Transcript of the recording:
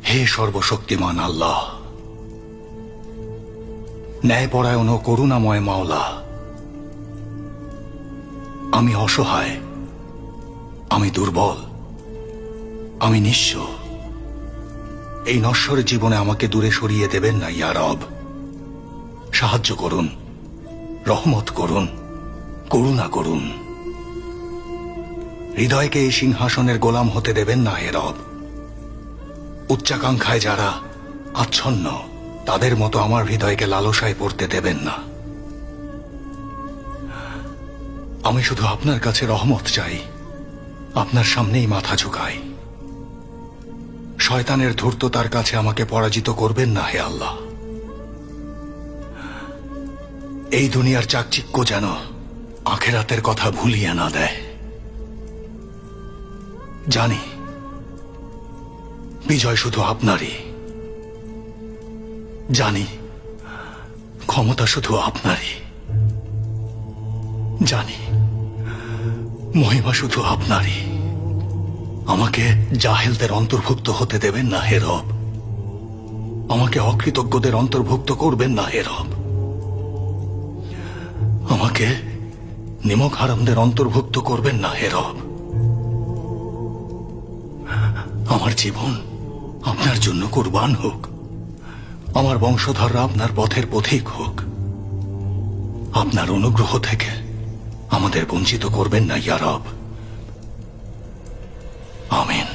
হে সর্বশক্তিমান আল্লাহ, ন্যায়পরায়ণ ও করুণাময় মাওলা, আমি অসহায়, আমি দুর্বল, আমি নিঃস্ব। এই নশ্বর জীবনে আমাকে দূরে সরিয়ে দেবেন না ইয়া রব। সাহায্য করুন, রহমত করুন, করুণা করুন। হৃদয়কে এই সিংহাসনের গোলাম হতে দেবেন না হে রব। উচ্চাকাঙ্ক্ষায় যারা আচ্ছন্ন, তাদের মতো আমার হৃদয়কে লালসায় পড়তে দেবেন না। আমি শুধু আপনার কাছে রহমত চাই, আপনার সামনেই মাথা ঝুঁকাই। শয়তানের ধূর্ততার কাছে আমাকে পরাজিত করবেন না হে আল্লাহ। এই দুনিয়ার চাকচিক্য যেন আখেরাতের কথা ভুলিয়ে না দেয়। জানি বিজয় শুধু আপনারই, জানি ক্ষমতা শুধু আপনারই, জানি মহিমা শুধু আপনারই। আমাকে জাহেলদের অন্তর্ভুক্ত হতে দেবেন না হে রব। আমাকে অকৃতজ্ঞদের অন্তর্ভুক্ত করবেন না হে রব। আমাকে নিমক হারামদের অন্তর্ভুক্ত করবেন না হে রব। আমার জীবন আপনার জন্য কুরবান হোক, আমার বংশধররা আপনার পথের পথিক হোক। আপনার অনুগ্রহ থেকে আমাদের বঞ্চিত করবেন না ইয়া রব। আমিন।